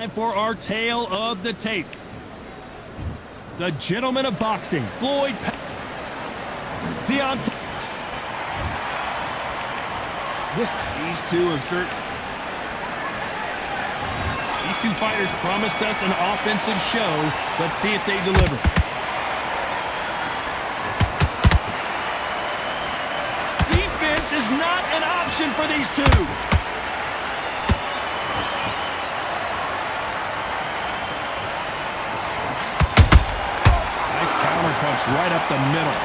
And for our tale of the tape, the gentleman of boxing, Floyd Deontay. These two fighters promised us an offensive show. Let's see if they deliver. Defense is not an option for these two. Nice counter punch right up the middle.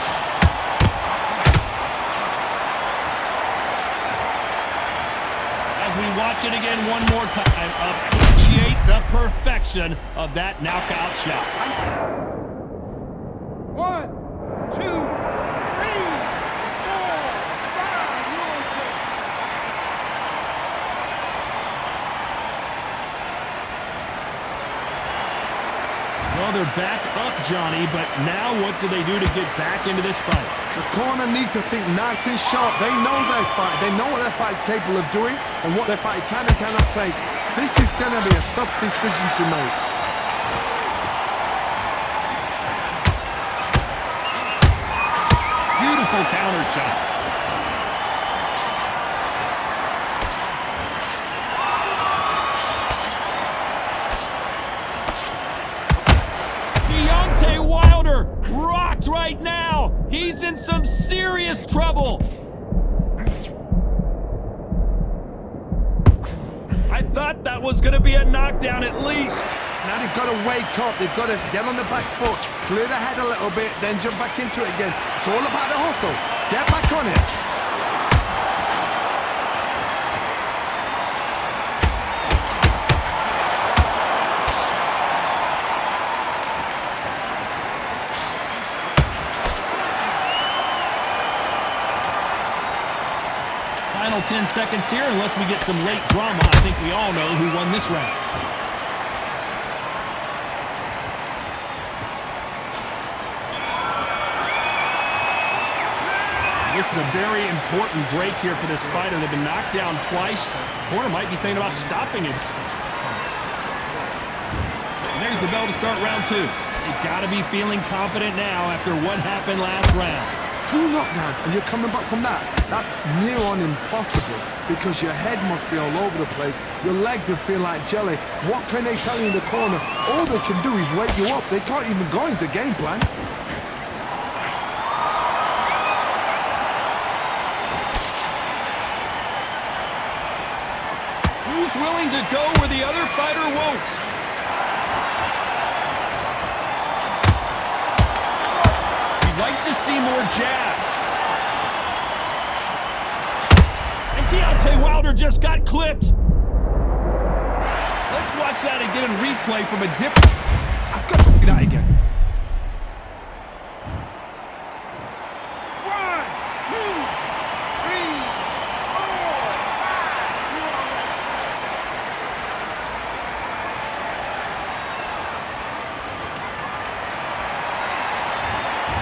We watch it again one more time. Appreciate the perfection of that knockout shot. 1, 2, 3, 4, 5, Well, they're back up, Johnny, but now what do they do to get back into this fight? The corner need to think nice and sharp. They know their fight. They know what their fight is capable of doing and what their fight can and cannot take. This is going to be a tough decision to make. Beautiful counter shot. Deontay Wilder rocked right now. He's in some serious trouble. I thought that was going to be a knockdown at least. Now they've got to wake up. They've got to get on the back foot, clear the head a little bit, then jump back into it again. It's all about the hustle. Get back on it. Final 10 seconds here, unless we get some late drama. I think we all know who won this round. This is a very important break here for this fighter. They've been knocked down twice. The corner might be thinking about stopping it. And there's the bell to start round 2. You've got to be feeling confident now after what happened last round. 2 knockdowns and you're coming back from that. That's near on impossible because your head must be all over the place. Your legs will feel like jelly. What can they tell you in the corner? All they can do is wake you up. They can't even go into game plan. Who's willing to go where the other fighter won't? We'd like to see more jabs. And Deontay Wilder just got clipped. Let's watch that again in replay from a different... I've got to do that again. 1, 2, 3, 4, 5,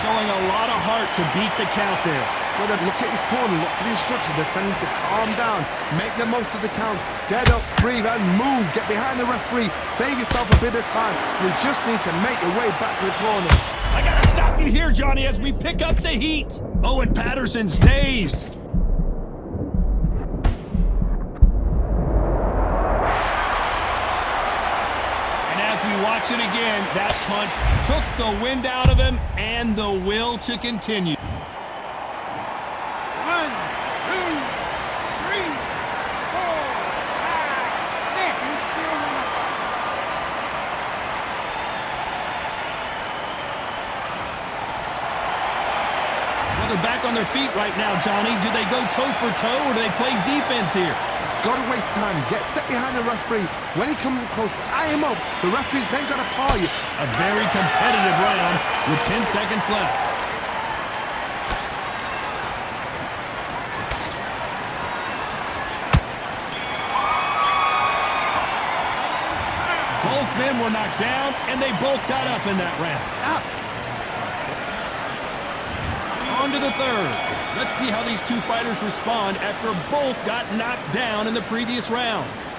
Showing a lot of heart to beat the count there. Well, then look at his corner, look for the instructions. They're telling him to calm down, make the most of the count, get up, breathe, and move. Get behind the referee, save yourself a bit of time. You just need to make your way back to the corner. I gotta stop you here, Johnny, as we pick up the heat. Owen Patterson's dazed. And as we watch it again, that punch took the wind out of him and the will to continue. 1, 2, 3, 4, 5, 6. He's still in the fight. Well, they're back on their feet right now, Johnny. Do they go toe for toe or do they play defense here? Got to waste time. Step behind the referee. When he comes close, tie him up. The referee's then got to paw you. A very competitive round with 10 seconds left. Both men were knocked down, and they both got up in that round. On to the third. Let's see how these two fighters respond after both got knocked down in the previous round.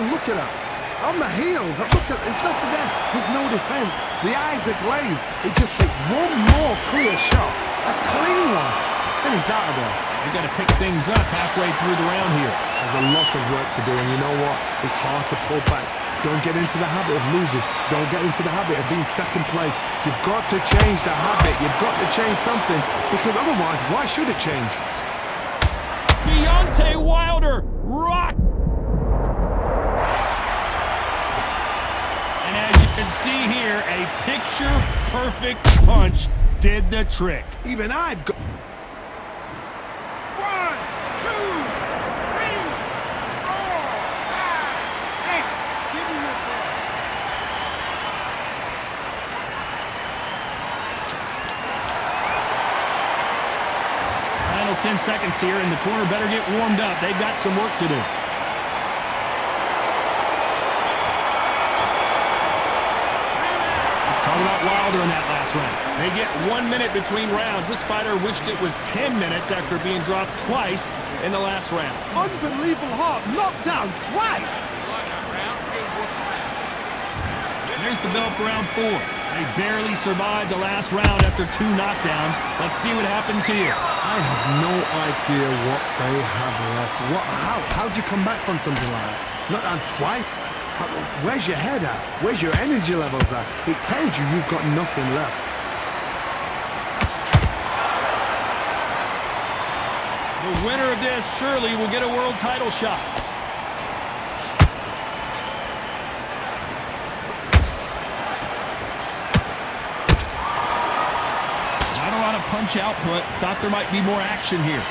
down. Look at that. On the heels. Look at, there's nothing there. There's no defense. The eyes are glazed. It just takes one more clear shot. A clean one. And he's out of there. They've got to pick things up halfway through the round here. There's a lot of work to do, and you know what? It's hard to pull back. Don't get into the habit of losing. Don't get into the habit of being second place. You've got to change the habit. You've got to change something, because otherwise, why should it change? Deontay Wilder rock. And as you can see here, a picture-perfect punch did the trick. Even I've got... 1, 2, 3, 4, 5, 6. Give me your ball. Final 10 seconds here, and the corner better get warmed up. They've got some work to do. Let's talk about Wilder in that last round. They get 1 minute between rounds. This fighter wished it was 10 minutes after being dropped twice in the last round. Unbelievable hard. Knocked down twice. There's the bell for round 4. They barely survived the last round after 2 knockdowns. Let's see what happens here. I have no idea what they have left. How'd you come back from something like that? Not down twice? Where's your head at? Where's your energy levels at? It tells you you've got nothing left. The winner of this surely will get a world title shot. Not a lot of punch output. Thought there might be more action here.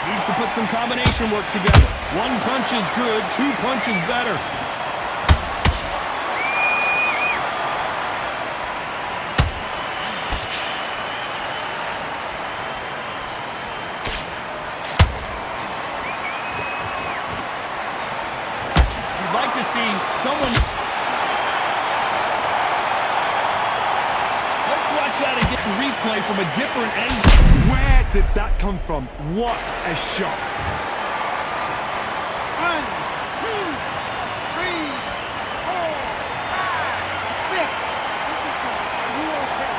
Needs to put some combination work together. 1 punch is good, 2 punches better. You'd like to see someone... Let's watch that again. Replay from a different angle. Where did that come from? What a shot. 1, 2, 3, 4, 5, 6. Are you okay?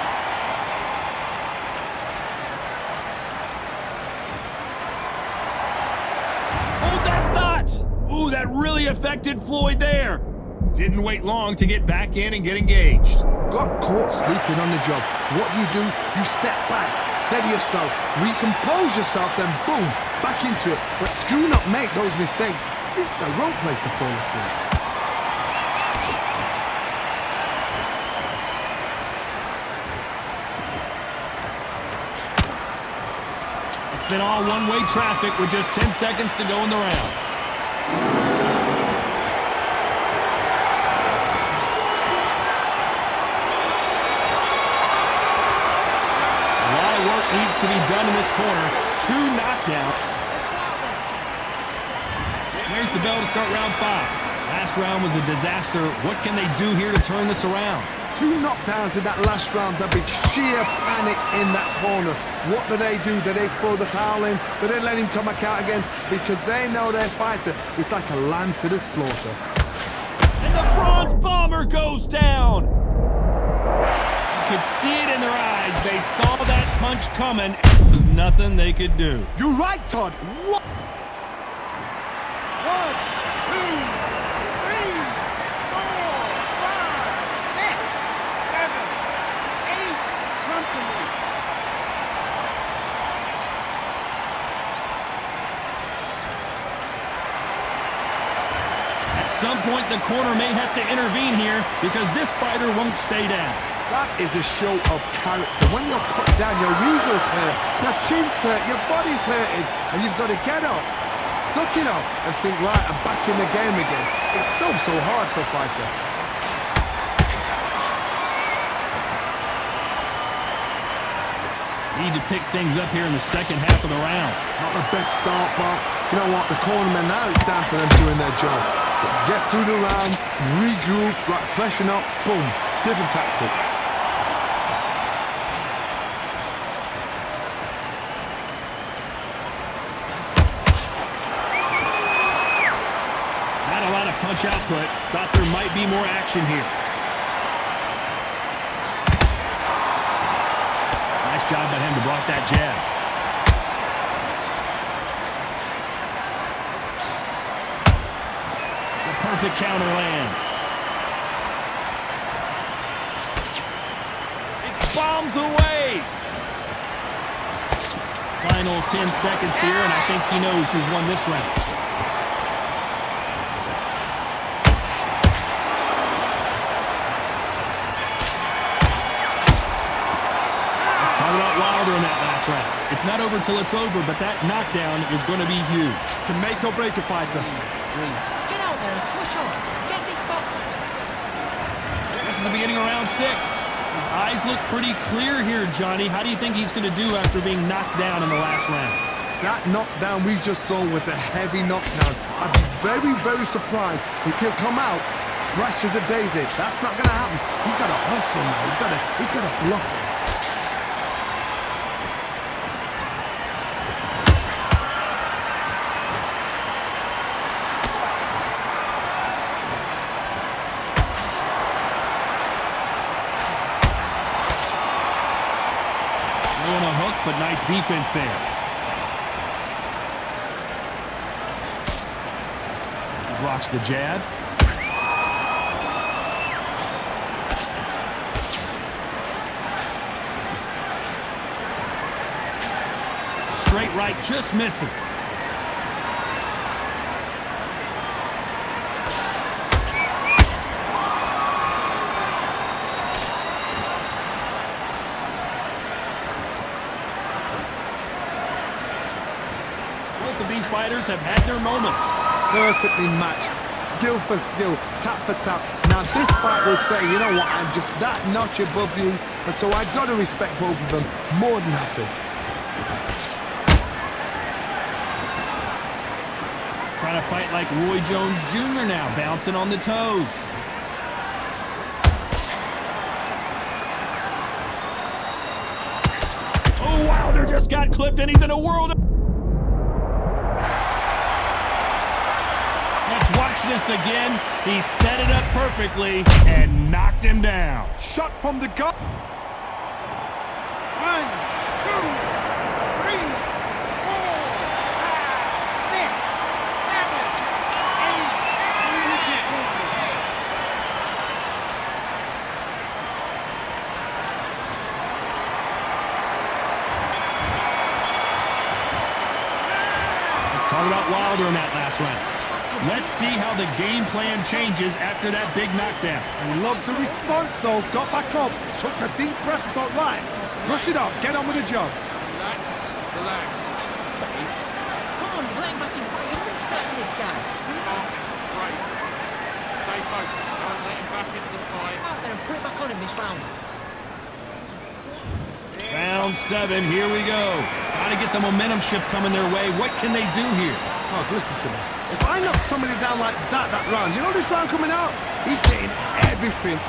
Hold that thought! Ooh, that really affected Floyd there. Didn't wait long to get back in and get engaged. Got caught sleeping on the job. What do? You step back, steady yourself, recompose yourself, then boom, back into it. But do not make those mistakes. This is the wrong place to fall asleep. It's been all one-way traffic with just 10 seconds to go in the round. Needs to be done in this corner. 2 knockdowns. There's the bell to start round 5. Last round was a disaster. What can they do here to turn this around? 2 knockdowns in that last round. There'll be sheer panic in that corner. What do? Do they throw the towel in? Do they let him come back out again? Because they know their fighter is like a lamb to the slaughter. And the Bronze Bomber goes down. could see it in their eyes. They saw that punch coming. There's nothing they could do. You're right, Todd. What? 1, 2, 3, 4, 5, 6, 7, 8. Come to me. At some point, the corner may have to intervene here because this fighter won't stay down. That is a show of character. When you're put down, your ego's hurt, your chin's hurt, your body's hurting, and you've got to get up, suck it up, and think, right, I'm back in the game again. It's so hard for a fighter. Need to pick things up here in the second half of the round. Not the best start, but you know what? The cornermen, now it's down for them doing their job. Get through the round, regroup, right, freshen up, boom. Different tactics. Not a lot of punch output. Thought there might be more action here. Nice job by him to block that jab. The perfect counter lands. It's bombs away. Final 10 seconds here, and I think he knows who's won this round. Wilder in that last round. It's not over till it's over, but that knockdown is going to be huge. Can make or break a fighter. Get out there and switch on. Get this box. This is the beginning of round 6. His eyes look pretty clear here, Johnny. How do you think he's going to do after being knocked down in the last round? That knockdown we just saw was a heavy knockdown. I'd be very surprised if he'll come out fresh as a daisy. That's not going to happen. He's got to hustle now. He's got to bluff it. Throwing a hook, but nice defense there. He blocks the jab. Straight right just misses. Both of these fighters have had their moments. Perfectly matched, skill for skill, tap for tap. Now this fight will say, you know what, I'm just that notch above you, and so I've got to respect both of them more than happy. Trying to fight like Roy Jones Jr. now, bouncing on the toes. Oh, Wilder just got clipped and he's in a world of... Let's watch this again. He set it up perfectly and knocked him down. Shot from the gut. 1, 2, 3, 4, 5, 6, 7, 8. Let's talk about Wilder in that last round. Let's see how the game plan changes after that big knockdown. I love the response though. Got back up, took a deep breath, thought, right, brush it off, get on with the job. Relax, relax. Come on, you've let him back in the fight. You're much better than this guy. Marcus, great. Stay focused. Don't let him back into the fight. Out there and put it back on him this round. Round 7, here we go. Got to get the momentum shift coming their way. What can they do here? Oh, listen to me. If I knock somebody down like that round, you know this round coming out? He's getting everything,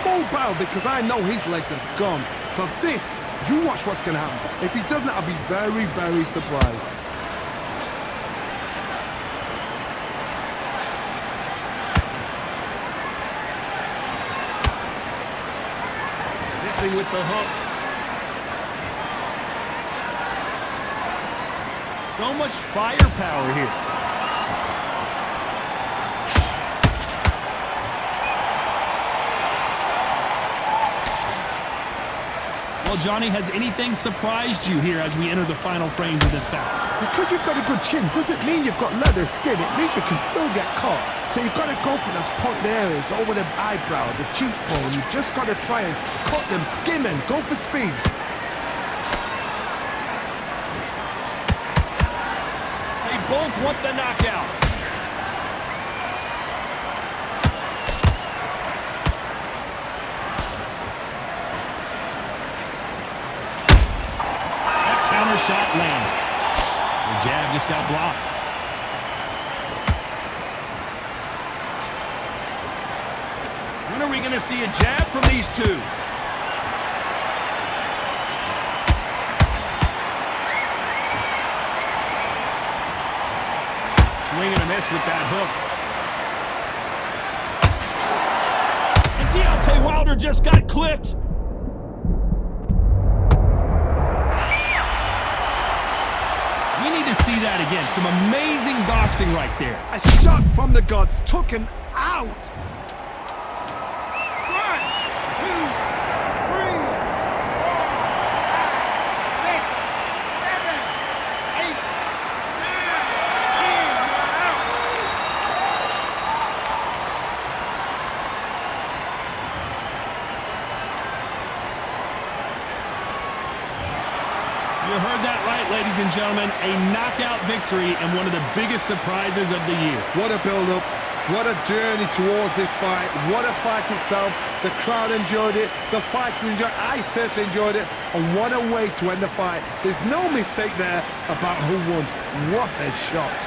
full barrel, because I know his legs are gone. So this, you watch what's going to happen. If he doesn't, I'll be very surprised. missing with the hook. So much firepower here. Well, Johnny, has anything surprised you here as we enter the final frames of this battle? Because you've got a good chin doesn't mean you've got leather skin. It means you can still get caught. So you've got to go for those point areas over the eyebrow, the cheekbone. You've just got to try and cut them, skim and go for speed. They both want the knockout. That counter shot lands. The jab just got blocked. When are we going to see a jab from these two? Swing and a miss with that hook. And Deontay Wilder just got clipped. We need to see that again. Some amazing boxing right there. A shot from the gods took him out. 1, 2, 3, 4, 5, 6, 7, 8, 9, 10. You're out. You heard that right, ladies and gentlemen. A knockout victory and one of the biggest surprises of the year. What a build-up. What a journey towards this fight. What a fight itself. The crowd enjoyed it. The fighters enjoyed it. I certainly enjoyed it. And what a way to end the fight. There's no mistake there about who won. What a shot.